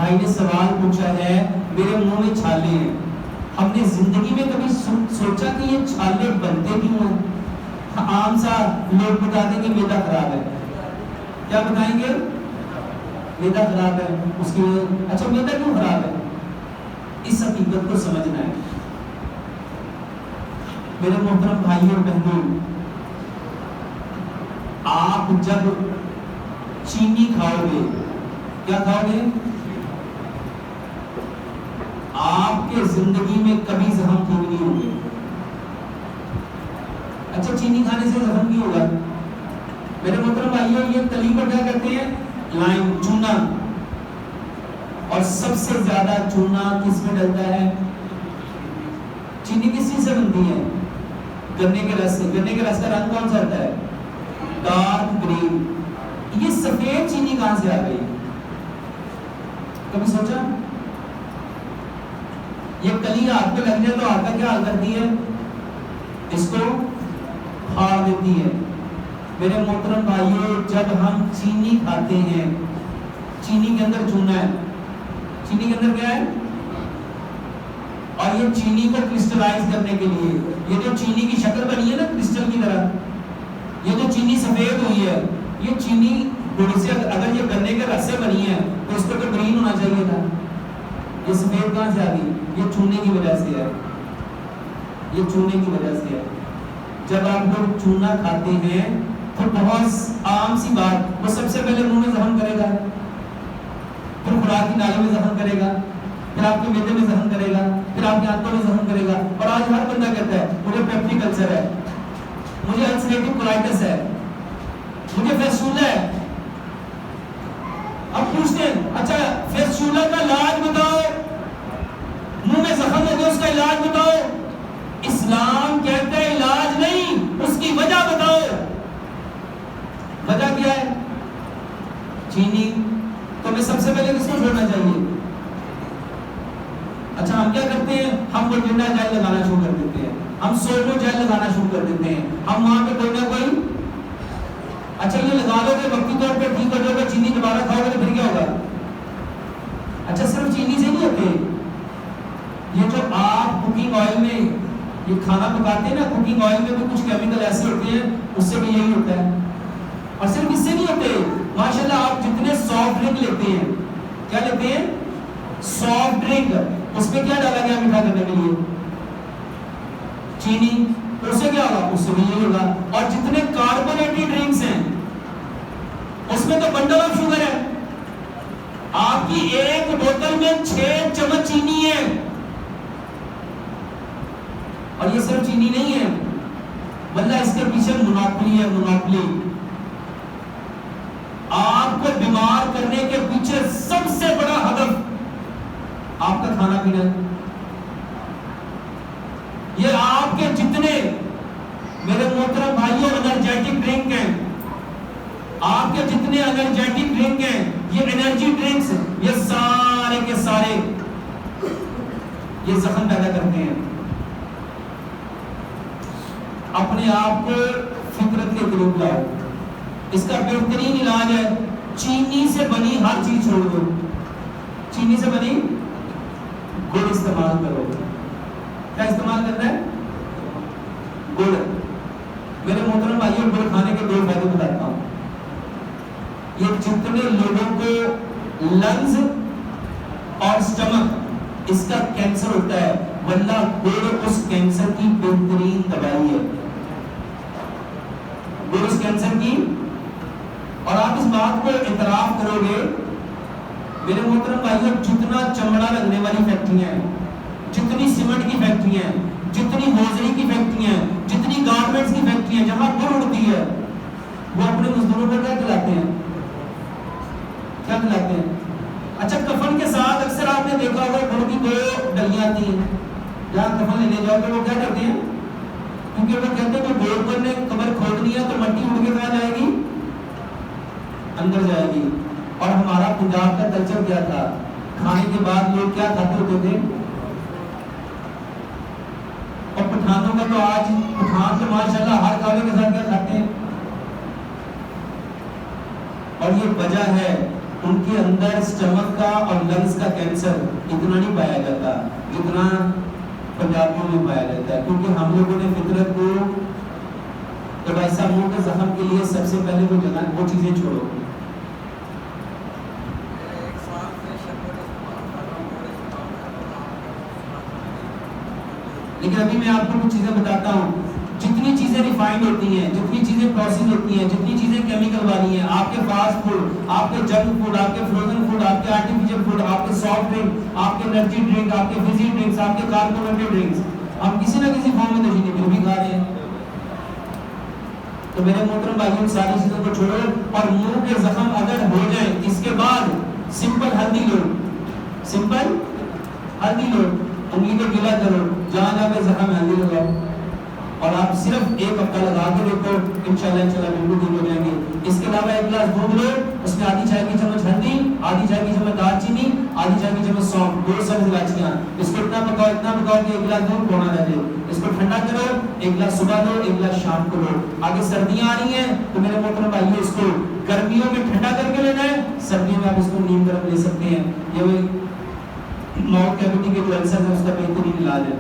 بھائی نے سوال پوچھا ہے میرے منہ میں چھالے ہیں. ہم نے زندگی میں کبھی سوچا کہ یہ چھالے بنتے کیوں ہیں؟ عام سا لوگ بتا دیں گے معدہ خراب ہے. کیا بتائیں گے؟ معدہ خراب ہے. اس کی اچھا معدہ کیوں خراب ہے؟ اس حقیقت کو سمجھنا ہے. میرے محترم بھائیوں اور بہنوں، آپ جب چینی کھاؤ گے، کیا کھاؤ گے؟ آپ کے زندگی میں کبھی زخم ٹھیک نہیں ہوگی. اچھا چینی کھانے سے زخم نہیں ہوگا؟ میرے محترم بھائیوں، یہ کلی کو کیا کہتے ہیں؟ لائم، چونا. اور سب سے زیادہ چونا کس میں ڈلتا ہے؟ چینی کس چیز سے بنتی ہے؟ گنے کے رس سے. گنے کے رس کا رنگ کون سا ہوتا ہے؟ Dark green. یہ سفید چینی کہاں سے آ گئی؟ کبھی سوچا؟ یہ کلی ہاتھ پہ لگ جائے تو ہاتھ کا کیا حال کرتی ہے؟ اس کو پھاڑ دیتی ہے. میرے محترم بھائیوں، جب ہم چینی کھاتے ہیں، چینی کے اندر چونا ہے. چینی کے اندر کیا ہے؟ اور یہ چینی کو کرسٹلائز کرنے کے لیے، یہ جو چینی کی شکل بنی ہے نا کرسٹل کی طرح، یہ جو چینی سفید ہوئی ہے، یہ چینی گڑ سے، اگر یہ گنے کے رس سے بنی ہے تو اس کو تو گرین ہونا چاہیے تھا. یہ سفید کہاں سے آ گئی؟ یہ چونے کی وجہ سے ہے. یہ چونے کی وجہ سے ہے. جب آپ لوگ چونا کھاتے ہیں تو بہت عام سی بات، وہ سب سے پہلے منہ میں زخم کرے گا، پھر خوراک کی نالی میں زخم کرے گا، پھر آپ کے معدے میں زخم کرے گا، پھر آپ کے آنتوں میں زخم کرے گا. اور آج ہر بندہ کہتا ہے مجھے پیپٹک السر ہے، مجھے السریٹو کولائٹس ہے، مجھے فیسٹولا ہے. اب پوچھتے ہیں اچھا فیسٹولا کا علاج بتاؤ، منہ میں زخم ہو گیا اس کا علاج بتاؤ. اسلام کہتا ہے علاج نہیں، اس کی وجہ بتاؤ. وجہ کیا ہے؟ چینی. تو ہمیں سب سے پہلے کس کو چھوڑنا چاہیے؟ اچھا ہم کیا کرتے ہیں؟ ہم وٹرنا جیل لگانا شروع کر دیتے ہیں، ہم سولو جیل لگانا شروع کر دیتے ہیں. ہم وہاں پہ کوئی نہ کوئی، اچھا یہ لگا لو گے وقتی طور پہ ٹھیک ہو جائے گا. چینی دوبارہ کھاؤ گے تو پھر کیا ہوگا؟ اچھا صرف چینی سے نہیں ہوتے. یہ جو آپ کوکنگ آئل میں یہ کھانا پکاتے ہیں نا، کوکنگ آئل میں بھی کچھ کیمیکل ایسے ہوتے ہیں، اس سے بھی یہی ہوتا ہے. اور صرف اس سے نہیں ہوتے، ماشاءاللہ آپ جتنے سافٹ ڈرنک لیتے ہیں، کیا لیتے ہیں؟ سافٹ ڈرنک، اس میں کیا ڈالا گیا میٹھا کرنے کے لیے؟ چینی. اس سے کیا ہوگا؟ اس سے بھی یہی ہوگا. اور جتنے کاربونیٹڈ ڈرنکس ہیں اس میں تو بنڈل آف شوگر ہے. آپ کی ایک بوتل میں 6 چمچ چینی ہے. اور یہ صرف چینی نہیں ہے، بلکہ اس کے پیچھے مونوپولی ہے. مونوپولی آپ کو بیمار کرنے کے پیچھے سب سے بڑا ہدف آپ کا کھانا پینا ہے. یہ آپ کے جتنے میرے محترم بھائیوں انرجیٹک ڈرنک ہیں، آپ کے جتنے انرجیٹک ڈرنک ہیں، یہ انرجی ڈرنکس، یہ سارے کے سارے یہ زخم پیدا کرتے ہیں. اپنے آپ کو فطرت کے قریب لاؤ. اس کا بہترین علاج ہے چینی سے بنی ہر چیز چھوڑ دو. چینی سے بنی گڑ استعمال کرو. کیا استعمال کرنا ہے؟ گڑ. میرے محترم بھائیوں، گڑ کھانے کے 2 فائدے بتاتا ہوں. یہ جتنے لوگوں کو لنگز اور سٹمک اس کا کینسر ہوتا ہے، واللہ گڑ اس کینسر کی بہترین دوائی ہے. گڑ اس کینسر کی. اور آپ اس بات کو اعتراف کرو گے میرے محترم بھائیوں، جتنا چمڑا لگنے والی فیکٹریاں ہیں، جتنی سیمنٹ کی فیکٹریاں ہیں، جتنی ہوزری کی فیکٹریاں ہیں، جتنی گارمنٹس کی فیکٹریاں ہیں، جہاں گڑ اڑتی ہے، وہ اپنے مزدوروں کو کیا کھلاتے ہیں؟ کیا کھلاتے ہیں؟ اچھا کفن کے ساتھ اکثر آپ نے دیکھا ہوگا گڑ کی 2 ڈلیاں آتی ہیں. جہاں کفن لینے جاؤ گے وہ کیا کرتے ہیں؟ کیونکہ وہ کہتے ہیں کہ گوڑ پر نے قبر کھودنی ہے تو مٹی اڑ کے کہاں جائے گی؟ اندر جائے گی. اور ہمارا پنجاب کا کلچر کیا تھا؟ کھانے کے بعد لوگ کیا کھاتے ہوتے تھے؟ اور پٹھانوں کا تو آج پٹھان تو ماشاءاللہ ہر کھانے کے ساتھ کیا کھاتے ہیں. اور یہ وجہ ہے ان کے اندر سٹمک کا اور لنگس کا کینسر اتنا نہیں پایا جاتا جتنا پنجابیوں میں پایا جاتا ہے، کیونکہ ہم لوگوں نے فطرت کو تو ایسا منہ کے زخم کے لیے سب سے پہلے وہ چیزیں چھوڑو. لیکن ابھی میں آپ کو کچھ چیزیں بتاتا ہوں. جتنی چیزیں ریفائنڈ ہوتی ہیں، جتنی چیزیں پروسیس ہوتی ہیں، جتنی چیزیں کیمیکل والی ہیں، آپ کے فاسٹ فوڈ، آپ کے جنک فوڈ، آپ کے فروزن فوڈ، آپ کے آرٹیفیشل فوڈ، آپ کے سافٹ ڈرنک، آپ کے انرجی ڈرنک، آپ کے فزی ڈرنکس، آپ کے کاربونیٹڈ ڈرنکس، ہم کسی نہ کسی فارم میں نشیلی پھر بھی کھا رہے ہیں. تو میرے محترم بھائیوں، ساری چیزوں کو چھوڑو اور منہ کے زخم اگر ہو جائیں اس کے بعد سمپل ہلدی لو، سمپل ہلدی لو، انگلی کو گیلا کرو، جہاں جہاں پہ زخم ہلدی لگاؤ اور آپ صرف ایک ہفتہ لگا کے دیکھو، انشاءاللہ بالکل ٹھیک ہو جائیں گے. اس کے علاوہ ایک گلاس دودھ لو، اس میں آدھی چائے کی چمچ ہلدی، آدھی چائے کی چمچ دال چینی، آدھی چائے کی چمچ سونف، 2 سبز الائچیاں، اس کو اتنا پکاؤ کہ ایک گلاس دودھ پونا رہ جائے. اس کو ٹھنڈا کرو، ایک گلاس صبح دو، ایک گلاس شام کو لو. آگے سردیاں آ رہی ہیں تو میرے محترم بھائیو، اس کو گرمیوں میں ٹھنڈا کر کے لینا ہے، سردیوں میں آپ اس کو نیم گرم لے سکتے ہیں. یہ ماؤتھ کیویٹی کے جو السر ہے اس کا بہترین علاج ہے.